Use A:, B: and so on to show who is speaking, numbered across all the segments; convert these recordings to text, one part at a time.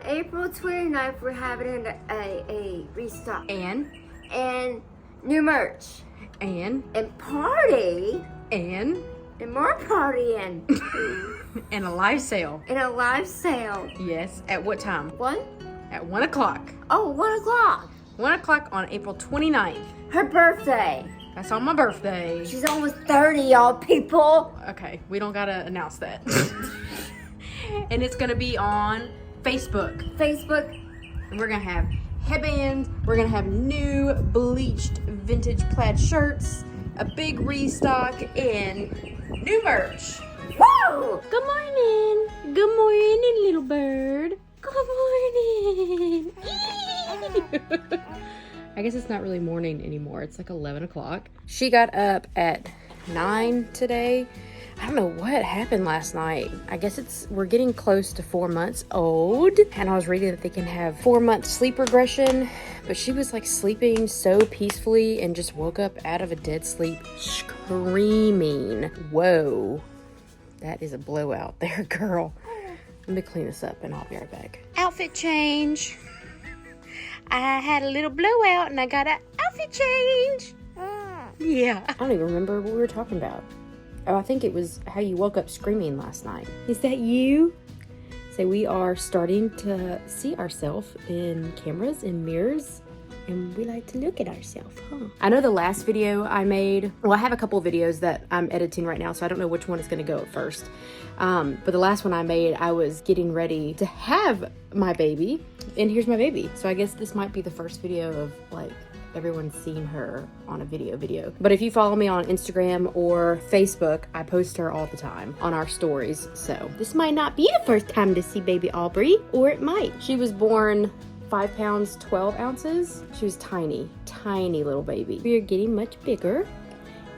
A: April 29th, we're having a restock.
B: And
A: New merch.
B: And
A: party.
B: And
A: more partying.
B: And a live sale.
A: And a live sale.
B: Yes. At what time?
A: 1?
B: At 1 o'clock.
A: Oh, 1 o'clock.
B: 1 o'clock on April 29th.
A: Her birthday.
B: That's on my birthday.
A: She's almost 30, y'all people.
B: Okay, we don't gotta announce that. And it's gonna be on Facebook. And we're gonna have headbands. We're gonna have new bleached vintage plaid shirts, a big restock, and new merch.
A: Woo!
B: Good morning. Good morning, little bird. Good morning. I guess it's not really morning anymore. It's like 11 o'clock. She got up at 9 today. I don't know what happened last night. I guess we're getting close to 4 months old. And I was reading that they can have 4-month sleep regression. But she was like sleeping so peacefully and just woke up out of a dead sleep screaming. Whoa. That is a blowout there, girl. Let me clean this up and I'll be right back. Outfit change. I had a little blowout and I got an outfit change. Yeah. I don't even remember what we were talking about. Oh, I think it was how you woke up screaming last night. Is that you? So we are starting to see ourselves in cameras and mirrors. And we like to look at ourselves, huh? I know the last video I made, well, I have a couple of videos that I'm editing right now, so I don't know which one is gonna go at first. But the last one I made, I was getting ready to have my baby, and here's my baby. So I guess this might be the first video of like everyone's seen her on a video. But if you follow me on Instagram or Facebook, I post her all the time on our stories. So this might not be the first time to see baby Aubrey, or it might. She was born 5 pounds, 12 ounces. She was tiny little baby. We are getting much bigger.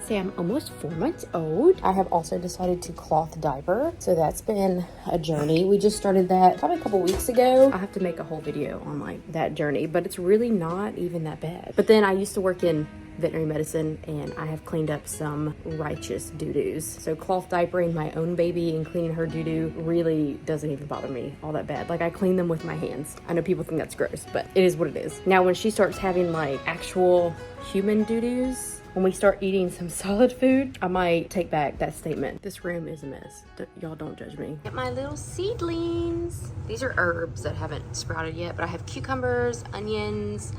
B: Say I'm almost 4 months old. I have also decided to cloth diaper. So that's been a journey. We just started that probably a couple weeks ago. I have to make a whole video on like that journey, but it's really not even that bad. But then I used to work in veterinary medicine and I have cleaned up some righteous doo-doos. So cloth diapering my own baby and cleaning her doo-doo really doesn't even bother me all that bad. Like I clean them with my hands. I know people think that's gross, but it is what it is. Now when she starts having like actual human doo-doos, when we start eating some solid food, I might take back that statement. This room is a mess. Y'all don't judge me. Get my little seedlings. These are herbs that haven't sprouted yet, but I have cucumbers, onions,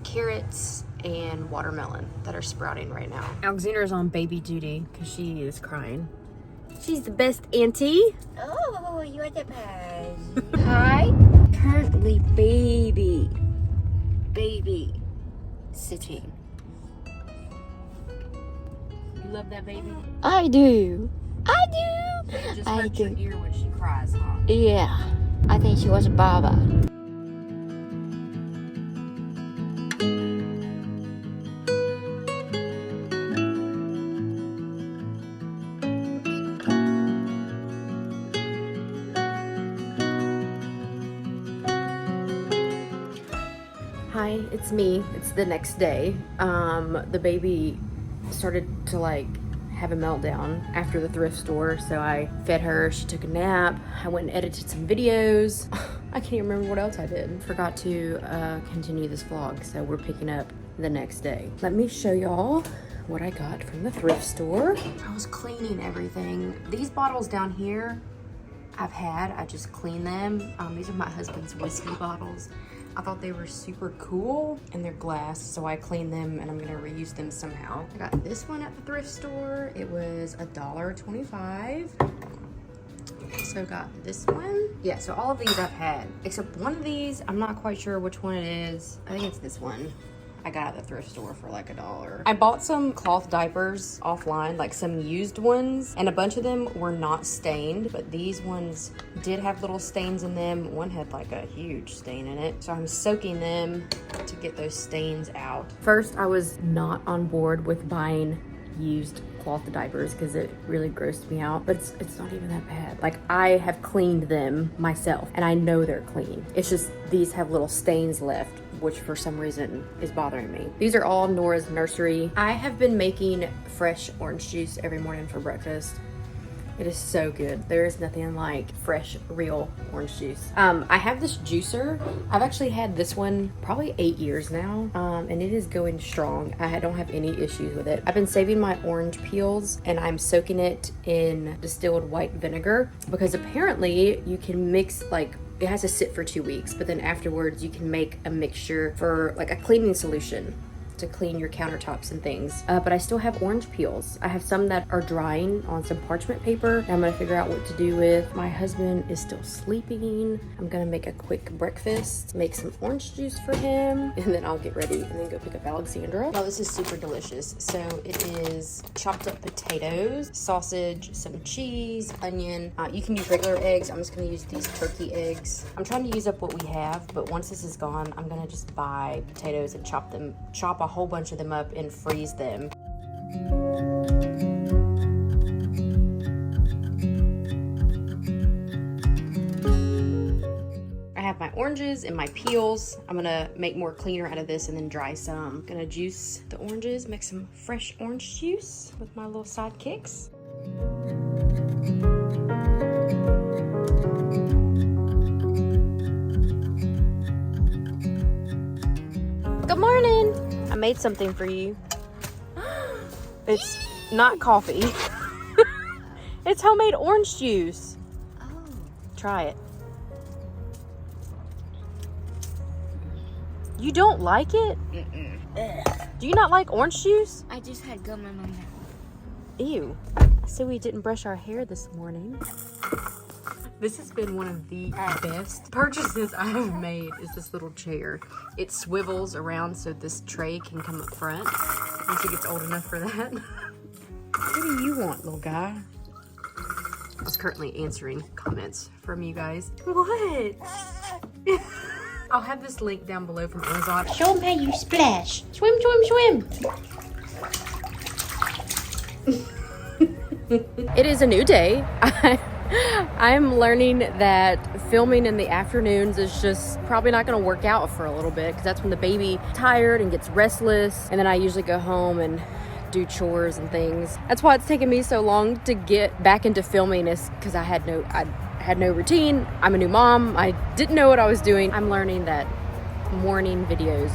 B: carrots, and watermelon that are sprouting right now. Alexandra's on baby duty because she is crying. She's the best auntie.
A: Oh, you are the best. Hi. Currently baby sitting.
B: You love that baby?
A: I do.
B: It just hurts your ear when she cries, huh?
A: Yeah. I think she was a baba.
B: Hi, it's me. It's the next day. The baby started to like have a meltdown after the thrift store, so I fed her. She took a nap. I went and edited some videos. I can't remember what else I did. Forgot to continue this vlog, so we're picking up the next day. Let me show y'all what I got from the thrift store. I was cleaning everything. These bottles down here I just cleaned them. These are my husband's whiskey bottles. I thought they were super cool and they're glass, so I cleaned them and I'm gonna reuse them somehow. I got this one at the thrift store. It was $1.25. So got this one. Yeah, so all of these I've had, except one of these, I'm not quite sure which one it is. I think it's this one. I got at the thrift store for like $1. I bought some cloth diapers offline, like some used ones, and a bunch of them were not stained, but these ones did have little stains in them. One had like a huge stain in it. So I'm soaking them to get those stains out. First, I was not on board with buying used cloth diapers because it really grossed me out, but it's not even that bad. Like I have cleaned them myself and I know they're clean. It's just these have little stains left, which for some reason is bothering me. These are all Nora's Nursery. I have been making fresh orange juice every morning for breakfast It is so good. There is nothing like fresh, real orange juice. I have this juicer. I've actually had this one probably 8 years now, and it is going strong. I don't have any issues with it. I've been saving my orange peels and I'm soaking it in distilled white vinegar because apparently you can mix, like, it has to sit for 2 weeks, but then afterwards you can make a mixture for like a cleaning solution to clean your countertops and things. But I still have orange peels. I have some that are drying on some parchment paper that I'm gonna figure out what to do with. My husband is still sleeping. I'm gonna make a quick breakfast, make some orange juice for him, and then I'll get ready and then go pick up Alexandra. Oh, this is super delicious. So it is chopped up potatoes, sausage, some cheese, onion. You can use regular eggs. I'm just gonna use these turkey eggs. I'm trying to use up what we have, but once this is gone, I'm gonna just buy potatoes and chop a whole bunch of them up and freeze them. I have my oranges and my peels. I'm gonna make more cleaner out of this and then dry some. I'm gonna juice the oranges, make some fresh orange juice with my little sidekicks. Good morning. I made something for you. It's not coffee. It's homemade orange juice.
A: Oh.
B: Try it. You don't like it? Do you not like orange juice?
A: I just had gum in my mouth.
B: Ew. So we didn't brush our hair this morning. This has been one of the best purchases I have made, is this little chair. It swivels around so this tray can come up front once it gets old enough for that. What do you want, little guy? I was currently answering comments from you guys. What? I'll have this link down below from Amazon.
A: Show them how you splash.
B: Swim, swim, swim. It is a new day. I'm learning that filming in the afternoons is just probably not going to work out for a little bit because that's when the baby is tired and gets restless, and then I usually go home and do chores and things. That's why it's taken me so long to get back into filming, is because I had no routine. I'm a new mom. I didn't know what I was doing. I'm learning that morning videos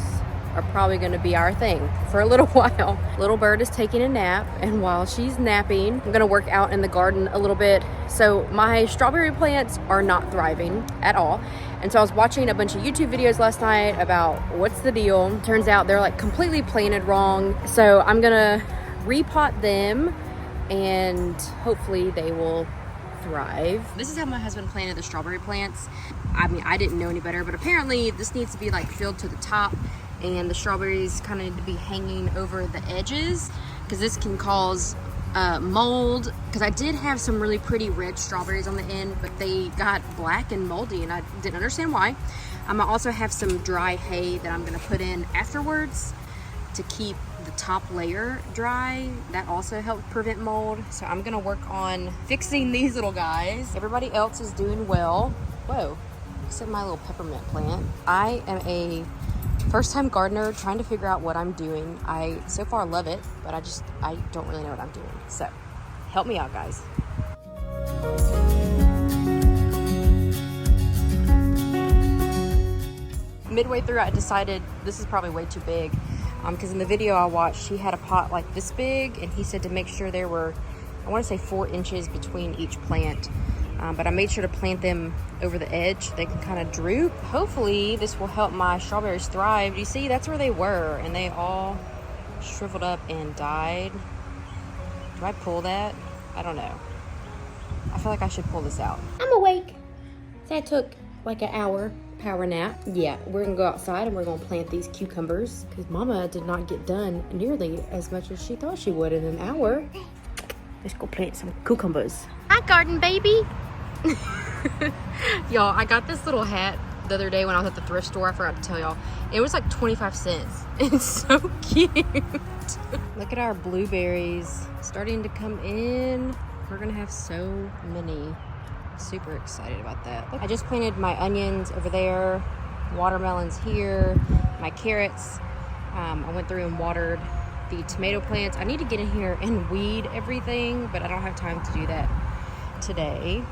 B: are probably going to be our thing for a little while. Little bird is taking a nap, and while she's napping, I'm going to work out in the garden a little bit. So my strawberry plants are not thriving at all. And so I was watching a bunch of YouTube videos last night about what's the deal. Turns out they're like completely planted wrong. So I'm going to repot them and hopefully they will thrive. This is how my husband planted the strawberry plants. I mean, I didn't know any better, but apparently this needs to be like filled to the top, and the strawberries kind of need to be hanging over the edges because this can cause mold. Because I did have some really pretty red strawberries on the end, but they got black and moldy and I didn't understand why. I also have some dry hay that I'm going to put in afterwards to keep the top layer dry. That also helps prevent mold. So I'm going to work on fixing these little guys. Everybody else is doing well. Whoa, except my little peppermint plant. I am a first-time gardener trying to figure out what I'm doing. I so far love it, but I don't really know what I'm doing. So help me out, guys. Midway through, I decided this is probably way too big, because in the video I watched, she had a pot like this big, and he said to make sure there were, I want to say 4 inches between each plant. But I made sure to plant them over the edge. They can kind of droop. Hopefully this will help my strawberries thrive. Do you see? That's where they were, and they all shriveled up and died. Do I pull that? I don't know. I feel like I should pull this out. I'm awake. That took like an hour power nap. Yeah, we're gonna go outside and we're gonna plant these cucumbers because Mama did not get done nearly as much as she thought she would in an hour. Let's go plant some cucumbers. Hi, garden baby. Y'all, I got this little hat the other day when I was at the thrift store. I forgot to tell y'all. It was like 25 cents. It's so cute. Look at our blueberries starting to come in. We're gonna have so many. Super excited about that. I just planted my onions over there, watermelons here, my carrots. I went through and watered the tomato plants. I need to get in here and weed everything, but I don't have time to do that. today.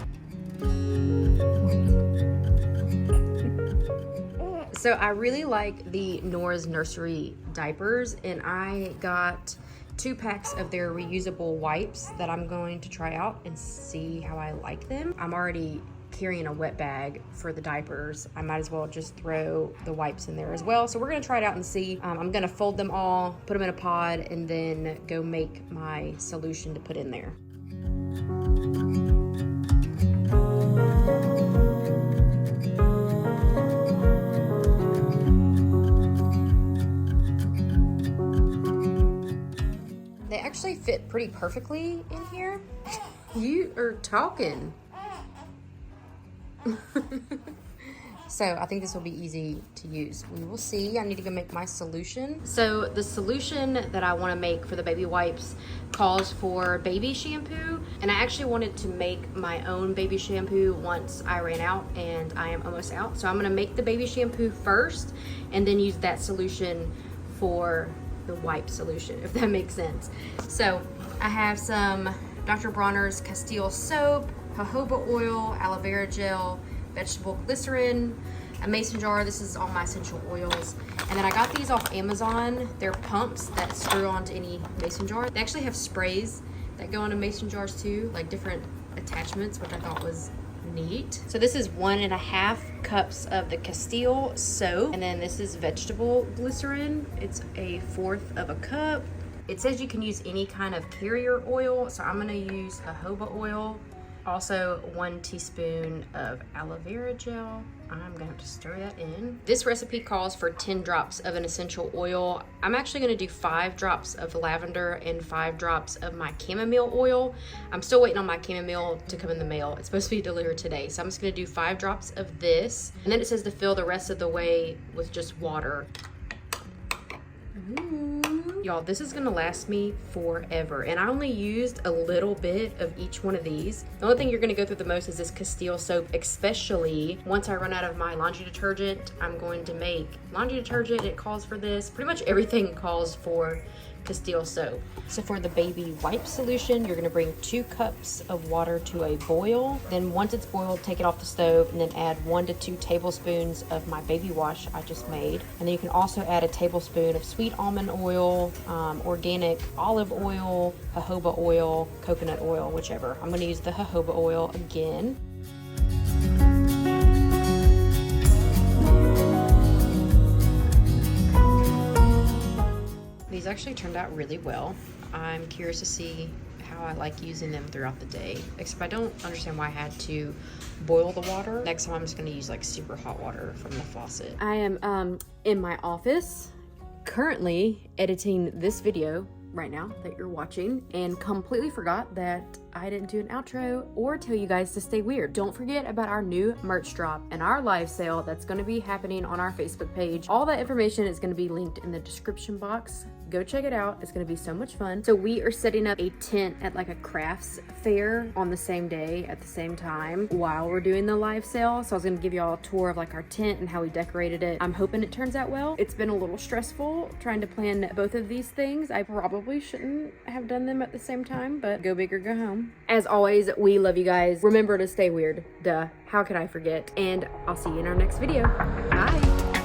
B: So I really like the Nora's Nursery diapers, and I got 2 packs of their reusable wipes that I'm going to try out and see how I like them. I'm already carrying a wet bag for the diapers. I might as well just throw the wipes in there as well. So we're gonna try it out and see. I'm gonna fold them all, put them in a pod, and then go make my solution to put in there. They actually fit pretty perfectly in here. You are talking. So I think this will be easy to use. We will see. I need to go make my solution. So the solution that I want to make for the baby wipes calls for baby shampoo, and I actually wanted to make my own baby shampoo once I ran out, and I am almost out. So I'm going to make the baby shampoo first and then use that solution for the wipe solution, if that makes sense. So I have some Dr. Bronner's Castile soap, jojoba oil, aloe vera gel, vegetable glycerin, a mason jar. This is all my essential oils. And then I got these off Amazon. They're pumps that screw onto any mason jar. They actually have sprays that go into mason jars too, like different attachments, which I thought was neat. So this is 1.5 cups of the Castile soap, and then this is vegetable glycerin. It's 1/4 cup. It says you can use any kind of carrier oil, so I'm gonna use jojoba oil. Also 1 teaspoon of aloe vera gel. I'm gonna have to stir that in. This recipe calls for 10 drops of an essential oil. I'm actually gonna do 5 drops of lavender and 5 drops of my chamomile oil. I'm still waiting on my chamomile to come in the mail. It's supposed to be delivered today. So I'm just gonna do 5 drops of this. And then it says to fill the rest of the way with just water. Y'all, this is gonna last me forever, and I only used a little bit of each one of these. The only thing you're gonna go through the most is this Castile soap, especially once I run out of my laundry detergent. I'm going to make laundry detergent. It calls for this. Pretty much everything calls for Castile soap. So for the baby wipe solution, you're gonna bring 2 cups of water to a boil. Then once it's boiled, take it off the stove and then add 1 to 2 tablespoons of my baby wash I just made. And then you can also add a tablespoon of sweet almond oil, organic olive oil, jojoba oil, coconut oil, whichever. I'm gonna use the jojoba oil again. These actually turned out really well. I'm curious to see how I like using them throughout the day, except I don't understand why I had to boil the water. Next time I'm just gonna use like super hot water from the faucet. I am in my office currently editing this video right now that you're watching, and completely forgot that I didn't do an outro or tell you guys to stay weird. Don't forget about our new merch drop and our live sale that's going to be happening on our Facebook page. All that information is going to be linked in the description box. Go check it out. It's going to be so much fun. So we are setting up a tent at like a crafts fair on the same day at the same time while we're doing the live sale. So I was going to give you all a tour of like our tent and how we decorated it. I'm hoping it turns out well. It's been a little stressful trying to plan both of these things. I probably shouldn't have done them at the same time, but go big or go home. As always, we love you guys. Remember to stay weird. Duh. How could I forget? And I'll see you in our next video. Bye.